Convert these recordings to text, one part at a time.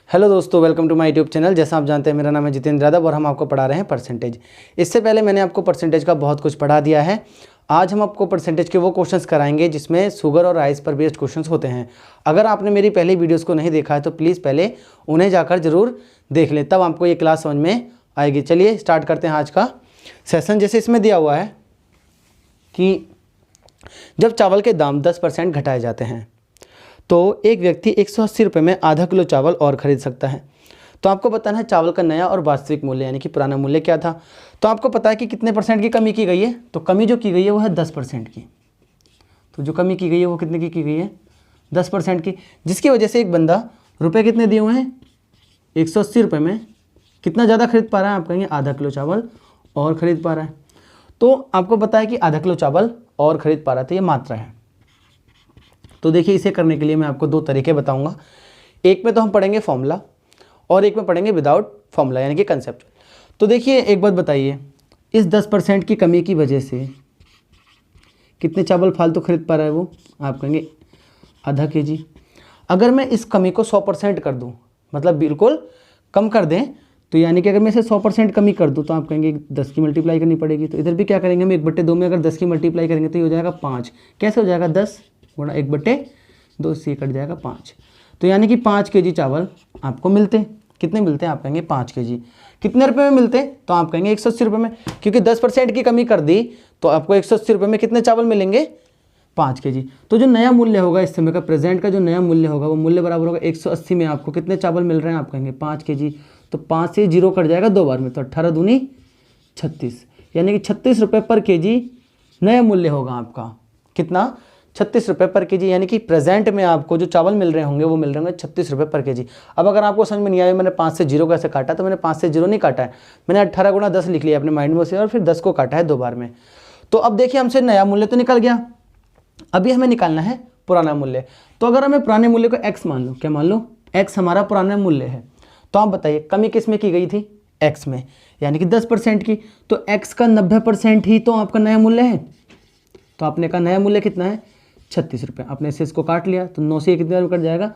Hello दोस्तों, welcome to my YouTube channel. जैसा आप जानते हैं मेरा नाम है जितेंद्र यादव और हम आपको पढ़ा रहे हैं परसेंटेज। इससे पहले मैंने आपको परसेंटेज का बहुत कुछ पढ़ा दिया है। आज हम आपको परसेंटेज के वो क्वेश्चंस कराएंगे जिसमें शुगर और राइस पर बेस्ड क्वेश्चंस होते हैं। अगर आपने मेरी पहली वीडियोस को नहीं देखा है तो प्लीज़ पहले उन्हें जाकर ज़रूर देख लें, तब आपको ये क्लास समझ में आएगी। चलिए स्टार्ट करते हैं आज का सेशन। जैसे इसमें दिया हुआ है कि जब चावल के दाम 10% घटाए जाते हैं तो एक व्यक्ति 180 रुपये में आधा किलो चावल और ख़रीद सकता है। तो आपको बताना है चावल का नया और वास्तविक मूल्य, यानी कि पुराना मूल्य क्या था। तो आपको पता है कि कितने परसेंट की कमी की गई है। तो कमी जो की गई है वो है 10% की। तो जो कमी की गई है वो कितने की गई है? 10% की, जिसकी वजह से एक बंदा रुपये कितने दिए हुए हैं? 180 रुपये में कितना ज़्यादा खरीद पा रहा है? आप कहेंगे आधा किलो चावल और ख़रीद पा रहा है। तो आपको पता है कि आधा किलो चावल और ख़रीद पा रहा है, तो ये मात्रा है। तो देखिए, इसे करने के लिए मैं आपको दो तरीके बताऊंगा। एक में तो हम पढ़ेंगे फॉर्मूला और एक में पढ़ेंगे विदाउट फॉर्मूला, यानी कि कंसेप्ट। तो देखिए, एक बात बताइए, इस 10% की कमी की वजह से कितने चावल फालतू खरीद पा रहा है वो? आप कहेंगे आधा केजी। अगर मैं इस कमी को 100% कर दूं, मतलब बिल्कुल कम कर दें, तो यानी कि अगर मैं इसे 100% कमी कर दूं तो आप कहेंगे 10 की मल्टीप्लाई करनी पड़ेगी। तो इधर भी क्या करेंगे हम? 1/2 में अगर 10 की मल्टीप्लाई करेंगे तो ये हो जाएगा 5। कैसे हो जाएगा? 10 गुणा 1/2 से कट जाएगा 5। तो यानी कि 5 केजी चावल आपको मिलते। कितने मिलते हैं? आप कहेंगे 5 केजी। कितने रुपए में मिलते? तो आप कहेंगे 180 रुपये में, क्योंकि 10% की कमी कर दी तो आपको 180 रुपये में कितने चावल मिलेंगे? 5 केजी। तो जो नया मूल्य होगा इस समय का, प्रेजेंट का जो नया मूल्य होगा, वो मूल्य बराबर होगा 180 में आपको कितने चावल मिल रहे हैं? आप कहेंगे 5 केजी। तो 5 से 0 कट जाएगा 2 बार में, तो 18 दूनी 36, यानी कि 36 रुपये पर केजी नया मूल्य होगा आपका। कितना? 36 रुपये पर केजी, यानी कि प्रेजेंट में आपको जो चावल मिल रहे होंगे वो मिल रहे होंगे 36 रुपये पर केजी। अब अगर आपको समझ में नहीं आया मैंने 5 से 0 कैसे काटा, तो मैंने 5 से 0 नहीं काटा है, मैंने 18 गुणा 10 लिख लिया अपने माइंड में से और फिर 10 को काटा है 2 बार में। तो अब देखिए, हमसे नया मूल्य तो निकल गया, अभी हमें निकालना है पुराना मूल्य। तो अगर हमें पुराने मूल्य को x मान लो, क्या मान लो? x हमारा पुराना मूल्य है। तो आप बताइए कमी किस में की गई थी? x में, यानी कि 10% की। तो x का 90% ही तो आपका नया मूल्य है। तो आपने कहा नया मूल्य कितना है? 36 रुपये। आपने इसे इसको काट लिया तो 9 से कितने बार कट जाएगा?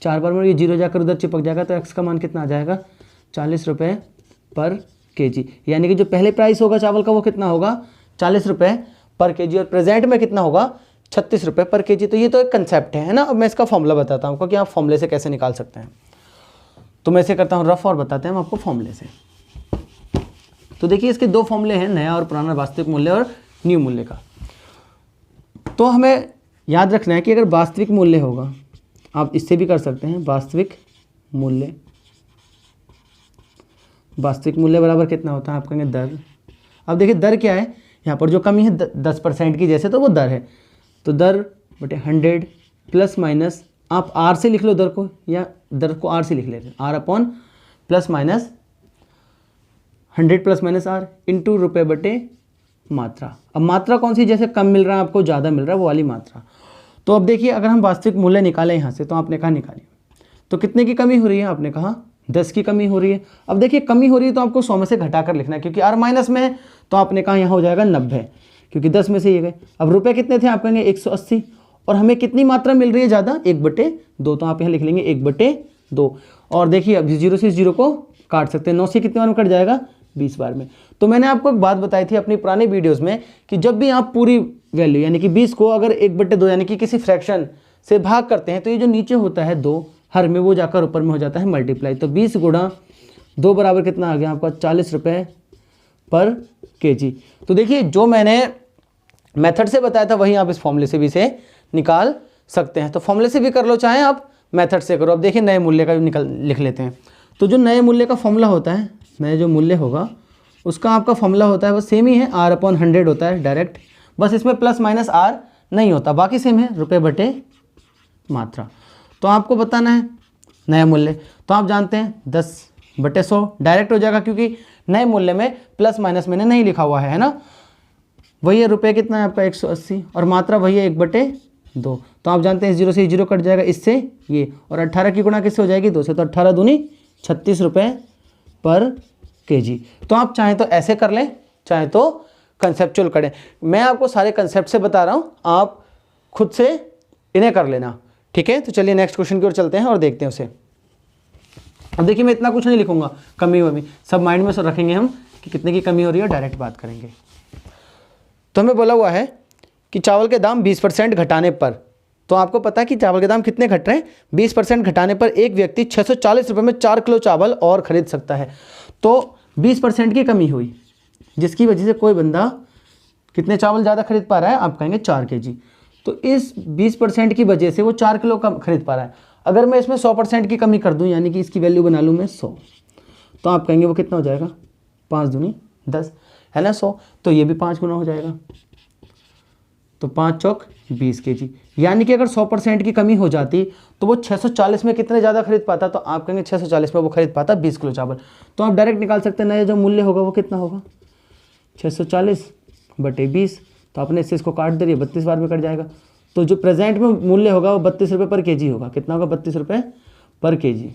4 बार में। ये 0 जाकर उधर चिपक जाएगा, तो x का मान कितना आ जाएगा? 40 रुपये पर केजी। यानी कि जो पहले प्राइस होगा चावल का वो कितना होगा? 40 रुपये पर केजी, और प्रेजेंट में कितना होगा? 36 रुपये पर केजी। तो ये तो एक कंसेप्ट है ना। अब मैं इसका फॉर्मूला बताता हूँ आपको कि आप फॉर्मूले से कैसे निकाल सकते हैं। तो मैं इसे करता हूँ रफ और बताते हैं हम आपको फॉर्मूले से। तो देखिए, इसके दो फॉर्मूले हैं, नया और पुराना वास्तविक मूल्य और न्यू मूल्य का। तो हमें याद रखना है कि अगर वास्तविक मूल्य होगा, आप इससे भी कर सकते हैं, वास्तविक मूल्य बराबर कितना होता है? आप कहेंगे दर। अब देखिए दर क्या है, यहाँ पर जो कमी है 10% की, जैसे तो वो दर है। तो दर बटे 100 प्लस माइनस, आप आर से लिख लो दर को, या दर को आर से लिख लेते हैं, R upon plus minus 100 plus minus R into रुपये बटे मात्रा। अब मात्रा कौन सी? जैसे कम मिल रहा है आपको, ज़्यादा मिल रहा है, वो वाली मात्रा। तो अब देखिए, अगर हम वास्तविक मूल्य निकालें यहाँ से, तो आपने कहा निकालिए, तो कितने की कमी हो रही है? आपने कहा 10 की कमी हो रही है। अब देखिए, कमी हो रही है तो आपको 100 में से घटा कर लिखना है, क्योंकि आर माइनस में है। तो आपने कहा यहाँ हो जाएगा 90, क्योंकि 10 में से ये गए। अब रुपये कितने थे? आप कहेंगे 180, और हमें कितनी मात्रा मिल रही है ज़्यादा? 1/2। तो आप यहाँ लिख लेंगे 1/2। और देखिए, अब 0 से 0 को काट सकते हैं, 9 से कितने बार में कट जाएगा? 20 बार में। तो मैंने आपको एक बात बताई थी अपनी पुरानी वीडियोस में कि जब भी आप पूरी वैल्यू यानी कि 20 को अगर 1/2 यानी कि किसी फ्रैक्शन से भाग करते हैं, तो ये जो नीचे होता है 2 हर में, वो जाकर ऊपर में हो जाता है मल्टीप्लाई। तो 20 गुणा 2 बराबर कितना आ गया आपका? 40 रुपये पर केजी। तो देखिए, जो मैंने मेथड से बताया था वही आप इस फॉर्मूले से भी इसे निकाल सकते हैं। तो फॉर्मूले से भी कर लो, चाहे आप मेथड से करो। अब देखिए, नए मूल्य का लिख लेते हैं। तो जो नए मूल्य का फॉर्मूला होता है, नया जो मूल्य होगा उसका आपका फॉर्मूला होता है वो सेम ही है, आर अपॉन 100 होता है डायरेक्ट, बस इसमें प्लस माइनस आर नहीं होता, बाकी सेम है, रुपये बटे मात्रा। तो आपको बताना है नया मूल्य। तो आप जानते हैं 10/100 डायरेक्ट हो जाएगा, क्योंकि नए मूल्य में प्लस माइनस मैंने नहीं लिखा हुआ है ना। वही है, रुपये कितना है आपका? 180, और मात्रा वही है 1/2। तो आप जानते हैं 0 से 0 कट जाएगा, इससे ये, और 18 की गुणा किससे हो जाएगी? 2 से। तो 18 दूनी 36 रुपये पर केजी। तो आप चाहें तो ऐसे कर लें, चाहे तो कंसेप्चुअल करें। मैं आपको सारे कंसेप्ट से बता रहा हूँ, आप खुद से इन्हें कर लेना, ठीक है। तो चलिए नेक्स्ट क्वेश्चन की ओर चलते हैं और देखते हैं उसे। अब देखिए मैं इतना कुछ नहीं लिखूंगा, कमी वमी सब माइंड में रखेंगे हम कि कितने की कमी हो रही है, डायरेक्ट बात करेंगे। तो हमें बोला हुआ है कि चावल के दाम 20% घटाने पर, तो आपको पता है कि चावल के दाम कितने घट रहे हैं, 20% घटाने पर एक व्यक्ति 640 रुपये में 4 किलो चावल और खरीद सकता है। तो 20% की कमी हुई, जिसकी वजह से कोई बंदा कितने चावल ज़्यादा खरीद पा रहा है, आप कहेंगे 4 kg। तो इस 20% की वजह से वो 4 किलो कम खरीद पा रहा है। अगर मैं इसमें 100% की कमी कर दूं, यानी कि इसकी वैल्यू बना लूं मैं 100, तो आप कहेंगे वो कितना हो जाएगा, 5 दूनी 10 है ना 100, तो ये भी 5 गुना हो जाएगा, तो 5 चौक 20 kg। यानी कि अगर 100% की कमी हो जाती तो वो 640 में कितने ज़्यादा खरीद पाता, तो आप कहेंगे 640 में वो खरीद पाता 20 किलो चावल। तो आप डायरेक्ट निकाल सकते हैं, नया जो मूल्य होगा वो कितना होगा, 640/20। तो आपने इससे इसको काट दे रही है, 32 बार में कट जाएगा। तो जो प्रेजेंट में मूल्य होगा वो 32 रुपये पर केजी होगा। कितना होगा, 32 रुपये पर केजी।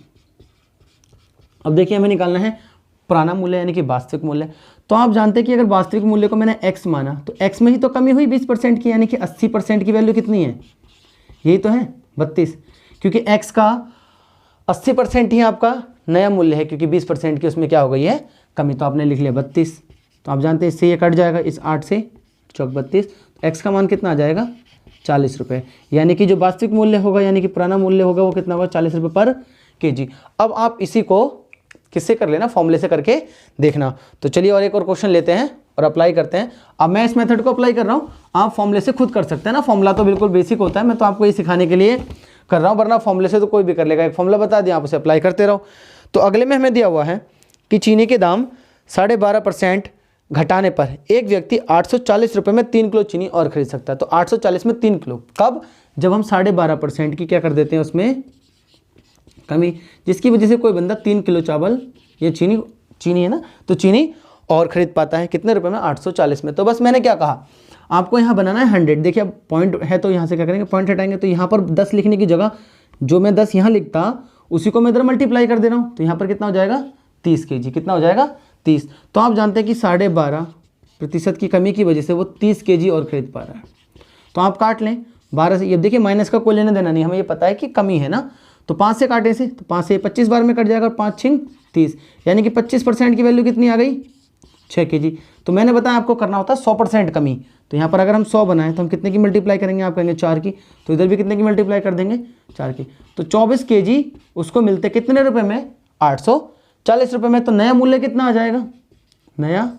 अब देखिए हमें निकालना है पुराना मूल्य यानी कि वास्तविक मूल्य। तो आप जानते हैं कि अगर वास्तविक मूल्य को मैंने x माना तो x में ही तो कमी हुई 20% की, यानी कि 80% की वैल्यू कितनी है, यही तो है 32, क्योंकि x का 80% ही आपका नया मूल्य है, क्योंकि 20% की उसमें क्या हो गई है, कमी। तो आपने लिख लिया 32। तो आप जानते हैं इससे ये कट जाएगा, इस 8 से चौक 32, तो x का मान कितना आ जाएगा, 40 रुपये। यानी कि जो वास्तविक मूल्य होगा यानी कि पुराना मूल्य होगा वो कितना होगा, 40 रुपये पर केजी। अब आप इसी को किससे कर लेना, फॉर्मूले से करके देखना। तो चलिए और एक और क्वेश्चन लेते हैं और अप्लाई करते हैं। अब मैं इस मेथड को अप्लाई कर रहा हूँ, आप फॉर्मूले से खुद कर सकते हैं ना, फॉर्मूला तो बिल्कुल बेसिक होता है, मैं तो आपको ये सिखाने के लिए कर रहा हूँ, वरना फॉर्मूले से तो कोई भी कर लेगा। एक फॉर्मूला बता दिया, आप उसे अप्लाई करते रहो। तो अगले में हमें दिया हुआ है कि चीनी के दाम 12.5% घटाने पर एक व्यक्ति 840 रुपये में 3 किलो चीनी और खरीद सकता है। तो 840 में 3 किलो कब, जब हम 12.5% की क्या कर देते हैं उसमें कमी, जिसकी वजह से कोई बंदा 3 किलो चावल, ये चीनी है ना, तो चीनी और खरीद पाता है कितने रुपए में, 840 में। तो बस मैंने क्या कहा, आपको यहाँ बनाना है 100। देखिए अब पॉइंट है तो यहाँ से क्या करेंगे, पॉइंट हटाएंगे, तो यहाँ पर 10 लिखने की जगह जो मैं 10 यहाँ लिखता उसी को मैं इधर मल्टीप्लाई कर दे रहा हूँ। तो यहाँ पर कितना हो जाएगा, 30 kg। कितना हो जाएगा, 30। तो आप जानते हैं कि 12.5% की कमी की वजह से वो 30 kg और खरीद पा रहा है। तो आप काट लें 12 से, ये देखिए माइनस का कोई लेना देना नहीं, हमें ये पता है कि कमी है ना। तो 5 से काटे से, तो 5 से 25 बार में कट जाएगा, और 5 छिंग 30, यानी कि 25% की वैल्यू कितनी आ गई, 6 kg। तो मैंने बताया आपको करना होता है 100% कमी। तो यहाँ पर अगर हम 100 बनाएं तो हम कितने की मल्टीप्लाई करेंगे, आप कहेंगे 4 की, तो इधर भी कितने की मल्टीप्लाई कर देंगे, 4 की। तो 24 kg उसको मिलते कितने रुपए में, 840 रुपये में। तो नया मूल्य कितना आ जाएगा, नया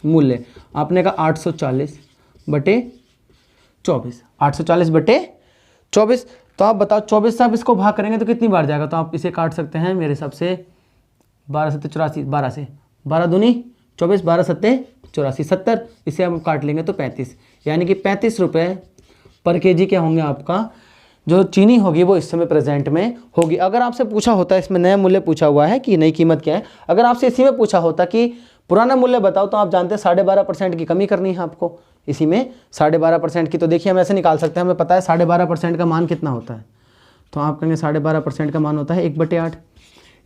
मूल्य आपने कहा 840/24, 840/24। तो आप बताओ 24 से आप इसको भाग करेंगे तो कितनी बार जाएगा। तो आप इसे काट सकते हैं मेरे हिसाब से 12 7 84, 12 से 12 दूनी 24, 12 7 84, 70, इसे आप काट लेंगे तो 35, यानी कि 35 रुपये पर केजी क्या होंगे, आपका जो चीनी होगी वो इस समय प्रेजेंट में होगी। अगर आपसे पूछा होता है, इसमें नया मूल्य पूछा हुआ है कि नई कीमत क्या है, अगर आपसे इसी में पूछा होता कि पुराना मूल्य बताओ, तो आप जानते हैं 12.5% की कमी करनी है आपको इसी में 12.5% की। तो देखिए हम ऐसे निकाल सकते हैं, हमें पता है 12.5% का मान कितना होता है। तो आप कहेंगे 12.5% का मान होता है 1/8,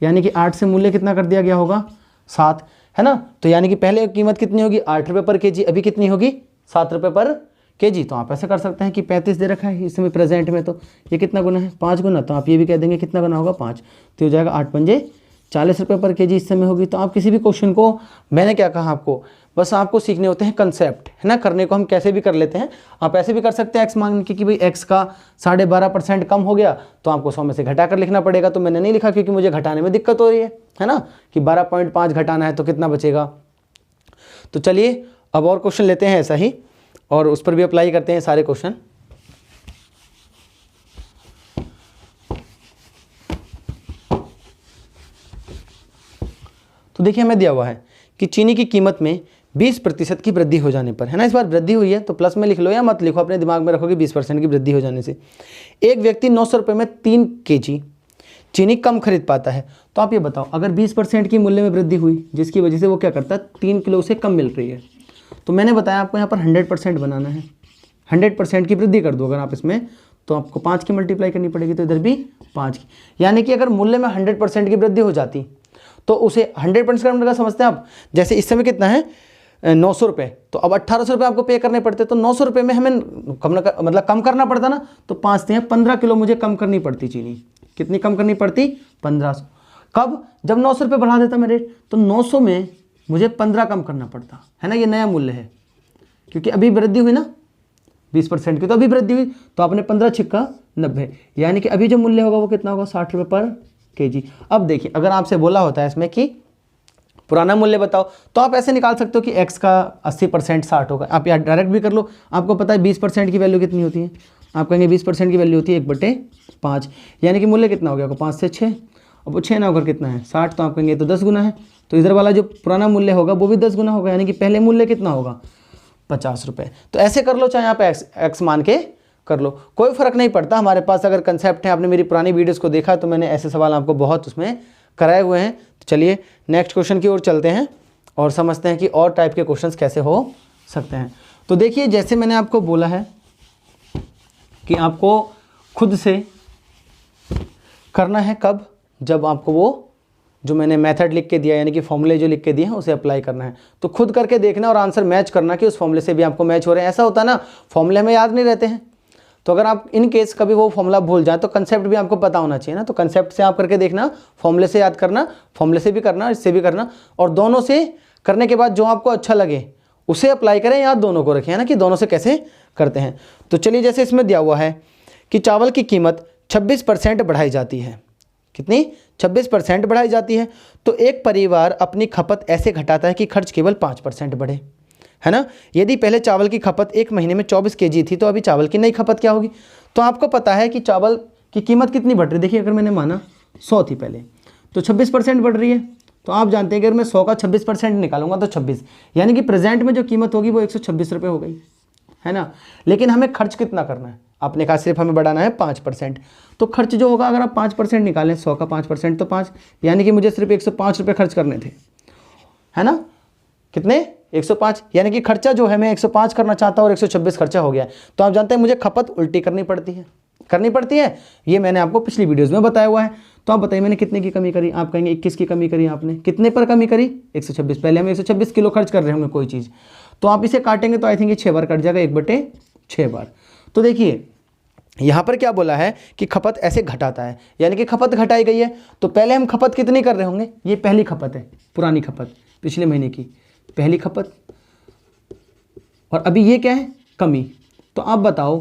यानी कि 8 से मूल्य कितना कर दिया गया होगा, 7, है ना। तो यानी कि पहले कीमत कितनी होगी, 8 रुपये पर केजी, अभी कितनी होगी, 7 रुपये पर केजी। तो आप ऐसे कर सकते हैं कि 35 दे रखा है इस समय प्रेजेंट में, तो ये कितना गुना है, 5 गुना। तो आप ये भी कह देंगे कितना गुना होगा, 5। तो हो जाएगा 8 पंजे 40 रुपये पर केजी इस समय होगी। तो आप किसी भी क्वेश्चन को, मैंने क्या कहा आपको, बस आपको सीखने होते हैं कंसेप्ट, है ना। करने को हम कैसे भी कर लेते हैं, आप ऐसे भी कर सकते हैं एक्स मान के कि भाई एक्स का 12.5% कम हो गया तो आपको 100 में से घटा कर लिखना पड़ेगा। तो मैंने नहीं लिखा क्योंकि मुझे घटाने में दिक्कत हो रही है ना, कि 12.5 घटाना है तो कितना बचेगा। तो चलिए अब और क्वेश्चन लेते हैं ऐसा ही, और उस पर भी अप्लाई करते हैं सारे क्वेश्चन। तो देखिए हमें दिया हुआ है कि चीनी की कीमत में 20% की वृद्धि हो जाने पर, है ना, इस बार वृद्धि हुई है तो प्लस में लिख लो या मत लिखो, अपने दिमाग में रखो कि 20% की वृद्धि हो जाने से एक व्यक्ति 900 रुपये में 3 kg चीनी कम खरीद पाता है। तो आप ये बताओ, अगर 20% की मूल्य में वृद्धि हुई जिसकी वजह से वो क्या करता है, 3 किलो से कम मिल रही है, तो मैंने बताया आपको यहाँ पर 100% बनाना है, 100% की वृद्धि कर दो अगर आप इसमें, तो आपको 5 की मल्टीप्लाई करनी पड़ेगी, तो इधर भी 5 की, यानी कि अगर मूल्य में 100% की वृद्धि हो जाती तो उसे 100% का समझते हैं आप। जैसे इस समय कितना है 900 रुपये, तो अब 1800 रुपये आपको पे करने पड़ते, तो 900 रुपये में हमें कम करना पड़ता ना, तो 5 से 15 किलो मुझे कम करनी पड़ती चीनी, कितनी कम करनी पड़ती? 1500। कब? जब 900 रुपये बढ़ा देता मैं रेट, तो 900 में मुझे 15 कम करना पड़ता है ना। ये नया मूल्य है, क्योंकि अभी वृद्धि हुई ना 20% की, तो अभी वृद्धि हुई, तो आपने 15 छिक्का 90, यानी कि अभी जो मूल्य होगा वो कितना होगा? 60 रुपये पर केजी। अब देखिए, अगर आपसे बोला होता है इसमें कि पुराना मूल्य बताओ, तो आप ऐसे निकाल सकते हो कि x का 80% 60 होगा। आप यहाँ डायरेक्ट भी कर लो, आपको पता है 20% की वैल्यू कितनी होती है? आप कहेंगे 20% की वैल्यू होती है 1/5, यानी कि मूल्य कितना हो गया? 5 से 6, अब वो 6 ना होकर कितना है? 60, तो आप कहेंगे तो 10 गुना है, तो इधर वाला जो पुराना मूल्य होगा वो भी 10 गुना होगा, यानी कि पहले मूल्य कितना होगा? 50 रुपये। तो ऐसे कर लो, चाहे यहाँ पे x मान के कर लो, कोई फ़र्क नहीं पड़ता। हमारे पास अगर कंसेप्ट है, आपने मेरी पुरानी वीडियोस को देखा तो मैंने ऐसे सवाल आपको बहुत उसमें कराए हुए हैं। तो चलिए नेक्स्ट क्वेश्चन की ओर चलते हैं और समझते हैं कि और टाइप के क्वेश्चंस कैसे हो सकते हैं। तो देखिए, जैसे मैंने आपको बोला है कि आपको खुद से करना है, कब? जब आपको वो जो मैंने मेथड लिख के दिया, यानी कि फॉर्मूले जो लिख के दिए हैं उसे अप्लाई करना है। तो खुद करके देखना और आंसर मैच करना कि उस फॉर्मूले से भी आपको मैच हो रहे हैं। ऐसा होता है ना, फॉर्मूले हमें याद नहीं रहते हैं, तो अगर आप इन केस कभी वो फॉर्मूला भूल जाए तो कंसेप्ट भी आपको पता होना चाहिए ना। तो कंसेप्ट से आप करके देखना, फॉर्मूले से याद करना, फॉर्मूले से भी करना, इससे भी करना, और दोनों से करने के बाद जो आपको अच्छा लगे उसे अप्लाई करें, या दोनों को रखें, है ना, कि दोनों से कैसे करते हैं। तो चलिए, जैसे इसमें दिया हुआ है कि चावल की कीमत 26% बढ़ाई जाती है। कितनी? 26% बढ़ाई जाती है। तो एक परिवार अपनी खपत ऐसे घटाता है कि खर्च केवल 5% बढ़े, है ना। यदि पहले चावल की खपत एक महीने में 24 kg थी, तो अभी चावल की नई खपत क्या होगी? तो आपको पता है कि चावल की कीमत कितनी बढ़ रही है। देखिए, अगर मैंने माना 100 थी पहले, तो 26% बढ़ रही है। तो आप जानते हैं कि अगर मैं 100 का 26% निकालूंगा तो 26, यानी कि प्रेजेंट में जो कीमत होगी वो 126 रुपये हो गई, है ना। लेकिन हमें खर्च कितना करना है? आपने कहा सिर्फ हमें बढ़ाना है 5%। तो खर्च जो होगा, अगर आप 5% निकालें, 100 का 5% तो 5, यानी कि मुझे सिर्फ 105 रुपये खर्च करने थे, है ना। कितने? 105, यानी कि खर्चा जो है मैं 105 करना चाहता हूँ और 126 खर्चा हो गया है। तो आप जानते हैं मुझे खपत उल्टी करनी पड़ती है। ये मैंने आपको पिछली वीडियोस में बताया हुआ है। तो आप बताइए मैंने कितने की कमी करी? आप कहेंगे 21 की कमी करी आपने। कितने पर कमी करी? 126। पहले हम 126 किलो खर्च कर रहे होंगे कोई चीज़, तो आप इसे काटेंगे तो आई थिंक 6 बार कट जाएगा, 1/6 बार। तो देखिए, यहाँ पर क्या बोला है कि खपत ऐसे घटाता है, यानी कि खपत घटाई गई है। तो पहले हम खपत कितनी कर रहे होंगे? ये पहली खपत है, पुरानी खपत, पिछले महीने की पहली खपत, और अभी ये क्या है? कमी। तो आप बताओ,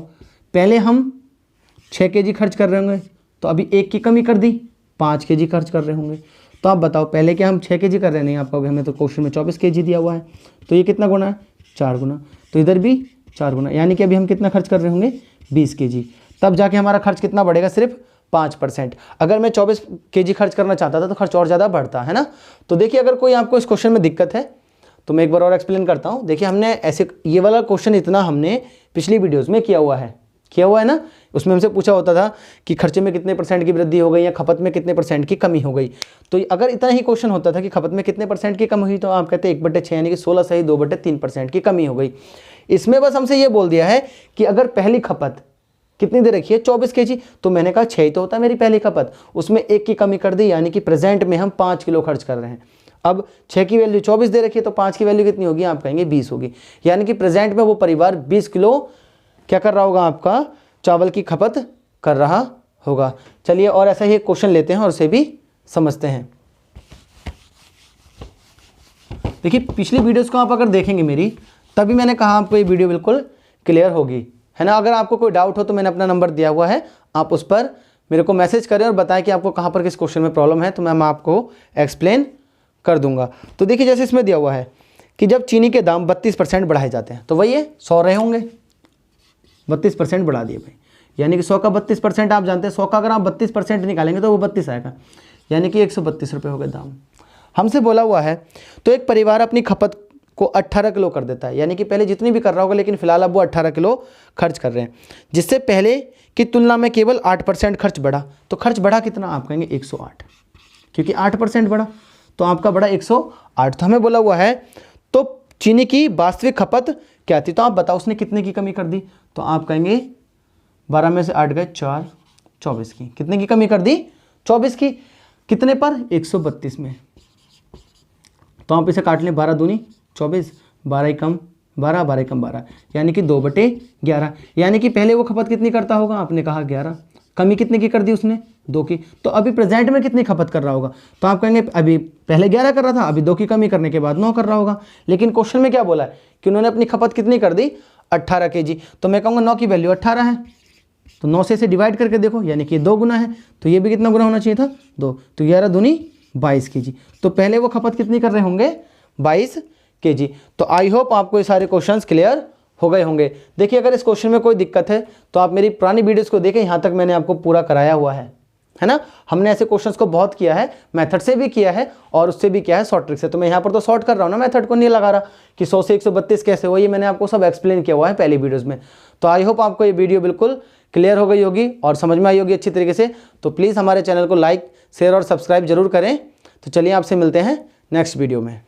पहले हम 6 kg खर्च कर रहे होंगे, तो अभी 1 की कमी कर दी, 5 kg खर्च कर रहे होंगे। तो आप बताओ, पहले क्या हम 6 kg कर रहे नहीं? आप कहोगे हमें तो क्वेश्चन में 24 kg दिया हुआ है, तो ये कितना गुना है? 4 गुना। तो इधर भी 4 गुना, यानी कि अभी हम कितना खर्च कर रहे होंगे? 20 kg। तब जाके हमारा खर्च कितना बढ़ेगा? सिर्फ 5%। अगर मैं 24 kg खर्च करना चाहता था तो खर्च और ज़्यादा बढ़ता, है ना। तो देखिए, अगर कोई आपको इस क्वेश्चन में दिक्कत है तो मैं एक बार और एक्सप्लेन करता हूँ। देखिए, हमने ऐसे ये वाला क्वेश्चन इतना हमने पिछली वीडियोस में किया हुआ है ना। उसमें हमसे पूछा होता था कि खर्चे में कितने % की वृद्धि हो गई या खपत में कितने % की कमी हो गई। तो अगर इतना ही क्वेश्चन होता था कि खपत में कितने % की कमी हुई, तो आप कहते 1/6, यानी कि 16 सही 2/3% की कमी हो गई। इसमें बस हमसे ये बोल दिया है कि अगर पहली खपत कितनी दे रखी है? 24 kg, तो मैंने कहा 6 ही तो होता है मेरी पहली खपत, उसमें 1 की कमी कर दी, यानी कि प्रेजेंट में हम 5 किलो खर्च कर रहे हैं। अब 6 की वैल्यू 24 दे रखी है, तो 5 की वैल्यू कितनी होगी? आप कहेंगे 20 होगी, यानी कि प्रेजेंट में वो परिवार 20 किलो क्या कर रहा होगा? आपका चावल की खपत कर रहा होगा। चलिए, और ऐसा ही एक क्वेश्चन लेते हैं और उसे भी समझते हैं। देखिए, पिछली वीडियोस को आप अगर देखेंगे मेरी, तभी मैंने कहा आपको ये वीडियो बिल्कुल क्लियर होगी, है ना। अगर आपको कोई डाउट हो तो मैंने अपना नंबर दिया हुआ है, आप उस पर मेरे को मैसेज करें और बताएं कि आपको कहाँ पर किस क्वेश्चन में प्रॉब्लम है, तो मैं आपको एक्सप्लेन कर दूंगा। तो देखिए, जैसे इसमें दिया हुआ है कि जब चीनी के दाम 32% बढ़ाए जाते हैं, तो वही है 100 रहे होंगे, 32% बढ़ा दिए भाई, यानी कि 100 का 32%। आप जानते हैं 100 का अगर आप 32% निकालेंगे तो वो 32 आएगा, यानी कि 132 रुपये हो गए दाम। हमसे बोला हुआ है तो एक परिवार अपनी खपत को 18 किलो कर देता है, यानी कि पहले जितनी भी कर रहा होगा, लेकिन फिलहाल अब वो 18 किलो खर्च कर रहे हैं, जिससे पहले की तुलना में केवल 8% खर्च बढ़ा। तो खर्च बढ़ा कितना? आप कहेंगे 108, क्योंकि 8% बढ़ा, तो आपका बढ़ा 108। तो हमें बोला हुआ है तो चीनी की वास्तविक खपत क्या थी? तो आप बताओ उसने कितने की कमी कर दी? तो आप कहेंगे 12 में से 8 गए 4, 24 की। कितने की कमी कर दी? 24 की। कितने पर? 132 में। तो आप इसे काट लें, 12 दूनी 24, 12 ही कम 12, 12 ही कम 12, यानी कि 2/11। यानी कि पहले वो खपत कितनी करता होगा? आपने कहा 11, कमी कितने की कर दी उसने, 2 की। तो अभी प्रेजेंट में कितनी खपत कर रहा होगा, तो आप कहेंगे अभी पहले 11 कर रहा था, अभी 2 की कमी करने के बाद 9 कर रहा होगा। लेकिन क्वेश्चन में क्या बोला है कि उन्होंने अपनी खपत कितनी कर दी, 18 kg। तो मैं कहूँगा 9 की वैल्यू 18 है, तो 9 से इसे डिवाइड करके देखो, यानी कि 2 गुना है, तो ये भी कितना गुना होना चाहिए था, 2। तो 11 दूनी 22 kg। तो पहले वो खपत कितनी कर रहे होंगे, 22 kg। तो आई होप आपको ये सारे क्वेश्चंस क्लियर हो गए होंगे। देखिए अगर इस क्वेश्चन में कोई दिक्कत है तो आप मेरी पुरानी वीडियोस को देखें, यहाँ तक मैंने आपको पूरा कराया हुआ है ना। हमने ऐसे क्वेश्चंस को बहुत किया है, मेथड से भी किया है और उससे भी किया है शॉर्ट ट्रिक से। तो मैं यहाँ पर तो शॉर्ट कर रहा हूँ ना, मेथड को नहीं लगा रहा कि 100 से 132 कैसे हो, ये मैंने आपको सब एक्सप्लेन किया हुआ है पहली वीडियोज़ में। तो आई होप आपको ये वीडियो बिल्कुल क्लियर हो गई होगी और समझ में आई होगी अच्छी तरीके से। तो प्लीज़ हमारे चैनल को लाइक, शेयर और सब्सक्राइब जरूर करें। तो चलिए आपसे मिलते हैं नेक्स्ट वीडियो में।